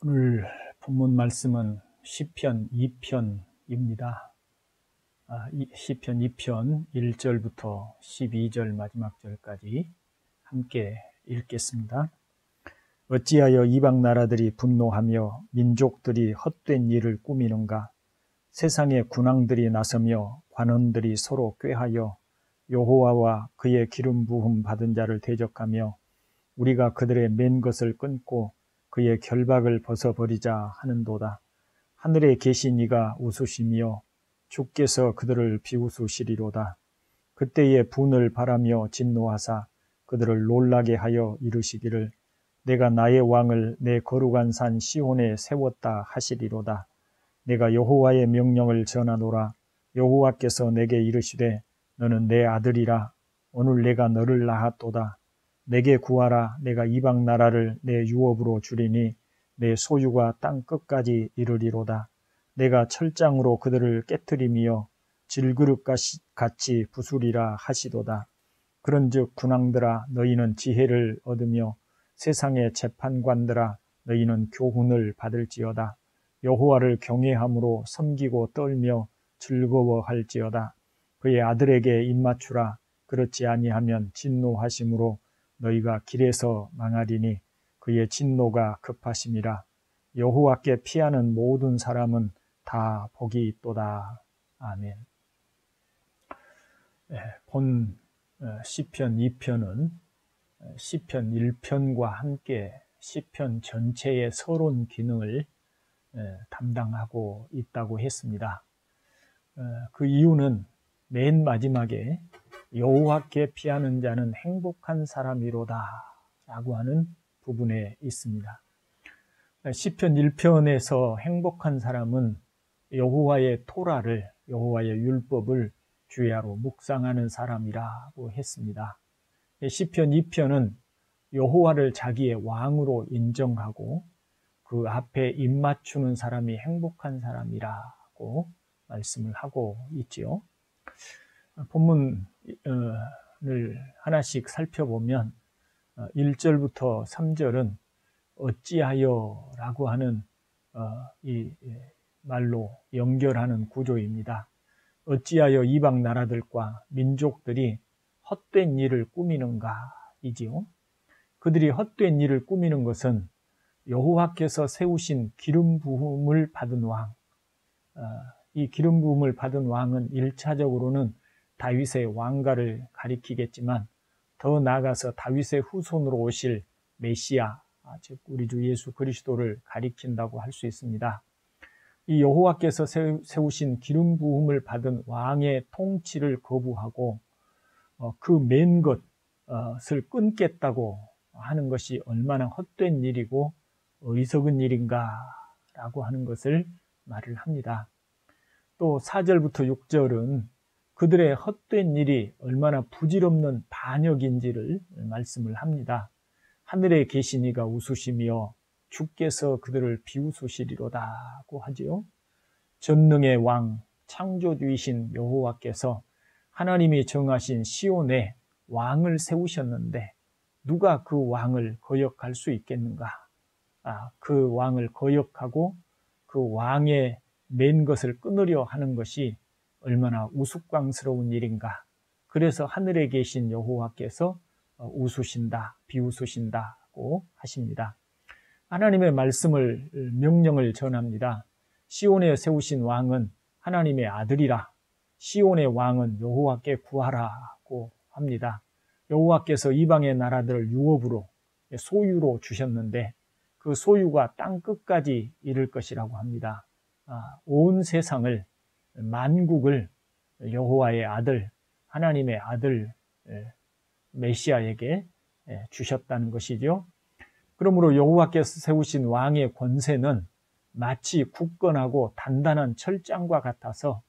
오늘 본문 말씀은 시편 2편입니다. 시편 2편 1절부터 12절 마지막 절까지 함께 읽겠습니다. 어찌하여 이방 나라들이 분노하며 민족들이 헛된 일을 꾸미는가? 세상의 군왕들이 나서며 관원들이 서로 꾀하여 여호와와 그의 기름 부음 받은 자를 대적하며 우리가 그들의 맨 것을 끊고 그의 결박을 벗어버리자 하는도다. 하늘에 계신 이가 웃으시며 주께서 그들을 비웃으시리로다. 그때에 분을 바라며 진노하사 그들을 놀라게 하여 이르시기를 내가 나의 왕을 내 거룩한 산 시온에 세웠다 하시리로다. 내가 여호와의 명령을 전하노라. 여호와께서 내게 이르시되 너는 내 아들이라. 오늘 내가 너를 낳았도다. 내게 구하라. 내가 이방 나라를 내 유업으로 주리니 내 소유가 땅 끝까지 이르리로다. 내가 철장으로 그들을 깨트리며 질그릇같이 부수리라 하시도다. 그런즉 군왕들아 너희는 지혜를 얻으며 세상의 재판관들아 너희는 교훈을 받을지어다. 여호와를 경외함으로 섬기고 떨며 즐거워할지어다. 그의 아들에게 입맞추라. 그렇지 아니하면 진노하심으로 너희가 길에서 망하리니 그의 진노가 급하심이라. 여호와께 피하는 모든 사람은 다 복이 있도다. 아멘. 본 시편 2편은 시편 1편과 함께 시편 전체의 서론 기능을 담당하고 있다고 했습니다. 그 이유는 맨 마지막에 여호와께 피하는 자는 행복한 사람이로다 라고 하는 부분에 있습니다. 시편 1편에서 행복한 사람은 여호와의 토라를, 여호와의 율법을 주야로 묵상하는 사람이라고 했습니다. 시편 2편은 여호와를 자기의 왕으로 인정하고 그 앞에 입맞추는 사람이 행복한 사람이라고 말씀을 하고 있지요. 본문을 하나씩 살펴보면 1절부터 3절은 어찌하여 라고 하는 이 말로 연결하는 구조입니다. 어찌하여 이방 나라들과 민족들이 헛된 일을 꾸미는가 이지요. 그들이 헛된 일을 꾸미는 것은 여호와께서 세우신 기름 부음을 받은 왕, 이 기름 부음을 받은 왕은 1차적으로는 다윗의 왕가를 가리키겠지만 더 나아가서 다윗의 후손으로 오실 메시아, 즉 우리 주 예수 그리스도를 가리킨다고 할 수 있습니다. 이 여호와께서 세우신 기름 부음을 받은 왕의 통치를 거부하고 그 맨 것을 끊겠다고 하는 것이 얼마나 헛된 일이고 어리석은 일인가라고 하는 것을 말을 합니다. 또 4절부터 6절은 그들의 헛된 일이 얼마나 부질없는 반역인지를 말씀을 합니다. 하늘에 계신 이가 웃으시며 주께서 그들을 비웃으시리로다고 하지요. 전능의 왕, 창조주이신 여호와께서 하나님이 정하신 시온에 왕을 세우셨는데 누가 그 왕을 거역할 수 있겠는가? 그 왕을 거역하고 그 왕의 맨 것을 끊으려 하는 것이 얼마나 우스꽝스러운 일인가. 그래서 하늘에 계신 여호와께서 웃으신다, 비웃으신다고 하십니다. 하나님의 말씀을, 명령을 전합니다. 시온에 세우신 왕은 하나님의 아들이라. 시온의 왕은 여호와께 구하라고 합니다. 여호와께서 이방의 나라들을 유업으로, 소유로 주셨는데 그 소유가 땅 끝까지 이를 것이라고 합니다. 온 세상을, 만국을 여호와의 아들, 하나님의 아들 메시아에게 주셨다는 것이죠. 그러므로 여호와께서 세우신 왕의 권세는 마치 굳건하고 단단한 철장과 같아서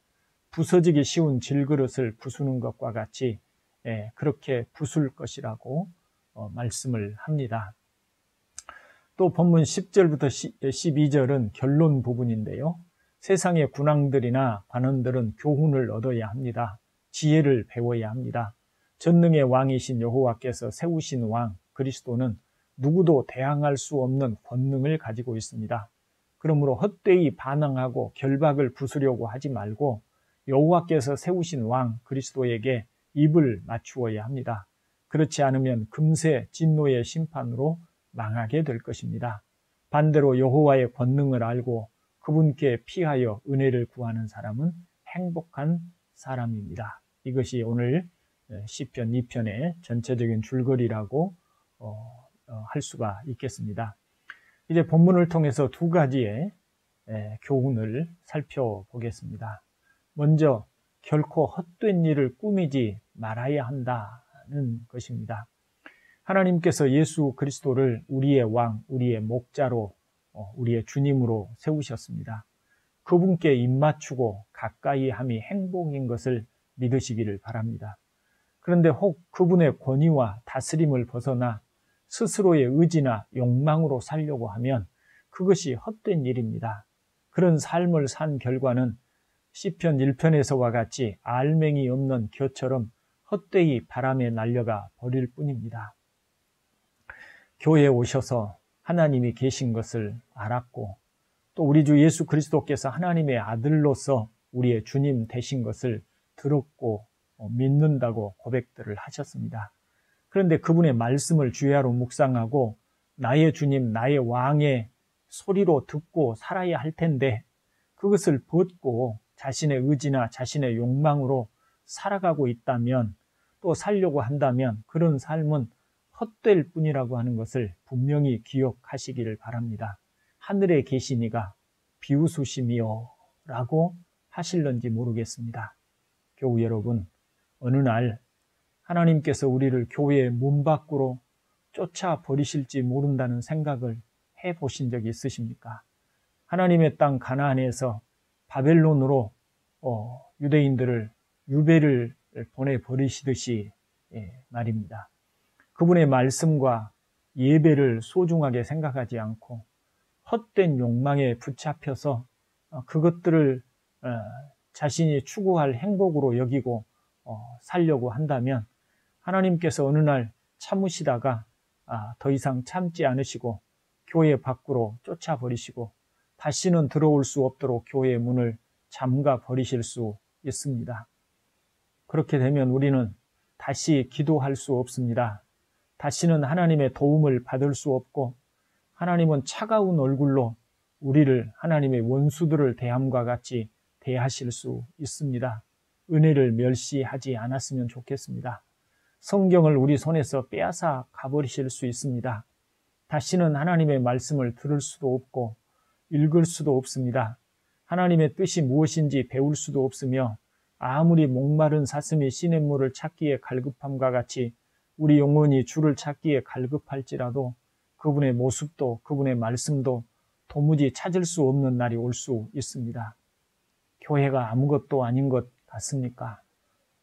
부서지기 쉬운 질그릇을 부수는 것과 같이 그렇게 부술 것이라고 말씀을 합니다. 또 본문 10절부터 12절은 결론 부분인데요. 세상의 군왕들이나 관원들은 교훈을 얻어야 합니다. 지혜를 배워야 합니다. 전능의 왕이신 여호와께서 세우신 왕 그리스도는 누구도 대항할 수 없는 권능을 가지고 있습니다. 그러므로 헛되이 반항하고 결박을 부수려고 하지 말고 여호와께서 세우신 왕 그리스도에게 입을 맞추어야 합니다. 그렇지 않으면 금세 진노의 심판으로 망하게 될 것입니다. 반대로 여호와의 권능을 알고 그분께 피하여 은혜를 구하는 사람은 행복한 사람입니다. 이것이 오늘 시편 2편의 전체적인 줄거리라고 할 수가 있겠습니다. 이제 본문을 통해서 두 가지의 교훈을 살펴보겠습니다. 먼저 결코 헛된 일을 꾸미지 말아야 한다는 것입니다. 하나님께서 예수 그리스도를 우리의 왕, 우리의 목자로, 우리의 주님으로 세우셨습니다. 그분께 입맞추고 가까이 함이 행복인 것을 믿으시기를 바랍니다. 그런데 혹 그분의 권위와 다스림을 벗어나 스스로의 의지나 욕망으로 살려고 하면 그것이 헛된 일입니다. 그런 삶을 산 결과는 시편 1편에서와 같이 알맹이 없는 겨처럼 헛되이 바람에 날려가 버릴 뿐입니다. 교회에 오셔서 하나님이 계신 것을 알았고 또 우리 주 예수 그리스도께서 하나님의 아들로서 우리의 주님 되신 것을 들었고 믿는다고 고백들을 하셨습니다. 그런데 그분의 말씀을 주야로 묵상하고 나의 주님, 나의 왕의 소리로 듣고 살아야 할 텐데 그것을 벗고 자신의 의지나 자신의 욕망으로 살아가고 있다면 또 살려고 한다면 그런 삶은 헛될 뿐이라고 하는 것을 분명히 기억하시기를 바랍니다. 하늘에 계시니가 비웃으시미요 라고 하실런지 모르겠습니다. 교우 여러분, 어느 날 하나님께서 우리를 교회의 문 밖으로 쫓아버리실지 모른다는 생각을 해보신 적이 있으십니까? 하나님의 땅 가나안에서 바벨론으로 유대인들을 유배를 보내버리시듯이 말입니다. 그분의 말씀과 예배를 소중하게 생각하지 않고 헛된 욕망에 붙잡혀서 그것들을 자신이 추구할 행복으로 여기고 살려고 한다면 하나님께서 어느 날 참으시다가 더 이상 참지 않으시고 교회 밖으로 쫓아버리시고 다시는 들어올 수 없도록 교회의 문을 잠가 버리실 수 있습니다. 그렇게 되면 우리는 다시 기도할 수 없습니다. 다시는 하나님의 도움을 받을 수 없고 하나님은 차가운 얼굴로 우리를 하나님의 원수들을 대함과 같이 대하실 수 있습니다. 은혜를 멸시하지 않았으면 좋겠습니다. 성경을 우리 손에서 빼앗아 가버리실 수 있습니다. 다시는 하나님의 말씀을 들을 수도 없고 읽을 수도 없습니다. 하나님의 뜻이 무엇인지 배울 수도 없으며 아무리 목마른 사슴이 시냇물을 찾기에 갈급함과 같이 우리 영혼이 주를 찾기에 갈급할지라도 그분의 모습도 그분의 말씀도 도무지 찾을 수 없는 날이 올 수 있습니다. 교회가 아무것도 아닌 것 같습니까?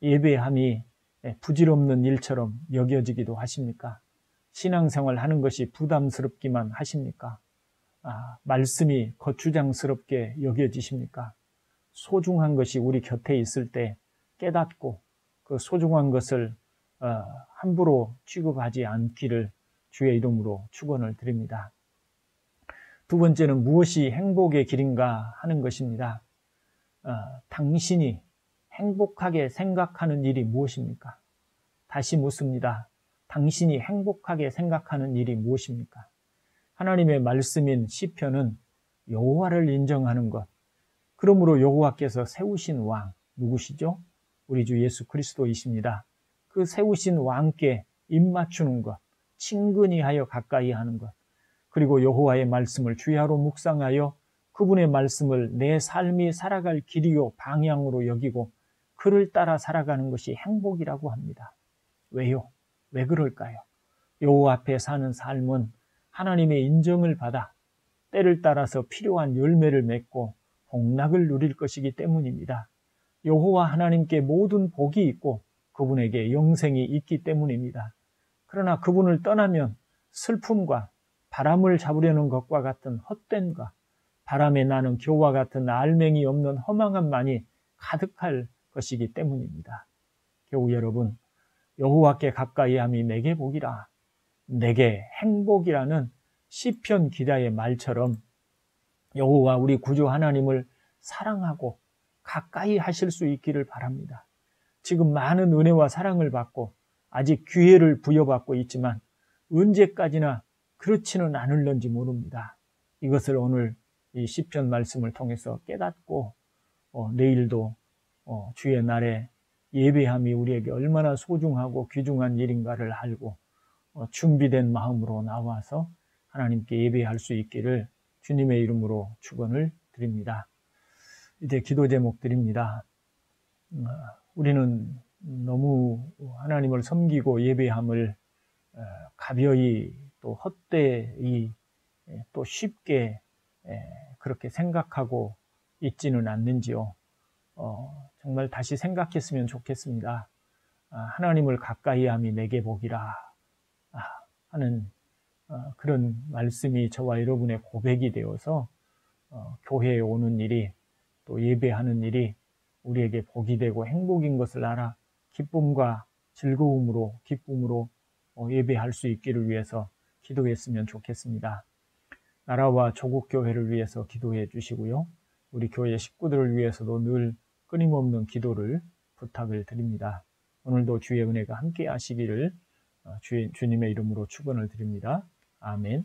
예배함이 부질없는 일처럼 여겨지기도 하십니까? 신앙생활 하는 것이 부담스럽기만 하십니까? 말씀이 거추장스럽게 여겨지십니까? 소중한 것이 우리 곁에 있을 때 깨닫고 그 소중한 것을 함부로 취급하지 않기를 주의 이름으로 축원을 드립니다. 두 번째는 무엇이 행복의 길인가 하는 것입니다. 당신이 행복하게 생각하는 일이 무엇입니까? 다시 묻습니다. 당신이 행복하게 생각하는 일이 무엇입니까? 하나님의 말씀인 시편은 여호와를 인정하는 것, 그러므로 여호와께서 세우신 왕 누구시죠? 우리 주 예수 그리스도이십니다. 그 세우신 왕께 입맞추는 것, 친근히 하여 가까이 하는 것, 그리고 여호와의 말씀을 주야로 묵상하여 그분의 말씀을 내 삶이 살아갈 길이요 방향으로 여기고 그를 따라 살아가는 것이 행복이라고 합니다. 왜요? 왜 그럴까요? 여호와 앞에 사는 삶은 하나님의 인정을 받아 때를 따라서 필요한 열매를 맺고 복락을 누릴 것이기 때문입니다. 여호와 하나님께 모든 복이 있고 그분에게 영생이 있기 때문입니다. 그러나 그분을 떠나면 슬픔과 바람을 잡으려는 것과 같은 헛된과 바람에 나는 겨와 같은 알맹이 없는 허망함만이 가득할 것이기 때문입니다. 겨우 여러분, 여호와께 가까이 함이 내게 복이라. 내게 행복이라는 시편 기자의 말처럼 여호와 우리 구주 하나님을 사랑하고 가까이 하실 수 있기를 바랍니다. 지금 많은 은혜와 사랑을 받고 아직 기회를 부여받고 있지만 언제까지나 그렇지는 않을런지 모릅니다. 이것을 오늘 이 시편 말씀을 통해서 깨닫고 내일도 주의 날에 예배함이 우리에게 얼마나 소중하고 귀중한 일인가를 알고 준비된 마음으로 나와서 하나님께 예배할 수 있기를 주님의 이름으로 축원을 드립니다. 이제 기도 제목 드립니다. 우리는 너무 하나님을 섬기고 예배함을 가벼이 또 헛되이 또 쉽게 그렇게 생각하고 있지는 않는지요. 정말 다시 생각했으면 좋겠습니다. 하나님을 가까이 함이 내게 복이라 하는 그런 말씀이 저와 여러분의 고백이 되어서 교회에 오는 일이 또 예배하는 일이 우리에게 복이 되고 행복인 것을 알아 기쁨과 즐거움으로 기쁨으로 예배할 수 있기를 위해서 기도했으면 좋겠습니다. 나라와 조국 교회를 위해서 기도해 주시고요. 우리 교회 식구들을 위해서도 늘 끊임없는 기도를 부탁을 드립니다. 오늘도 주의 은혜가 함께 하시기를 주님의 이름으로 축원을 드립니다. 아멘.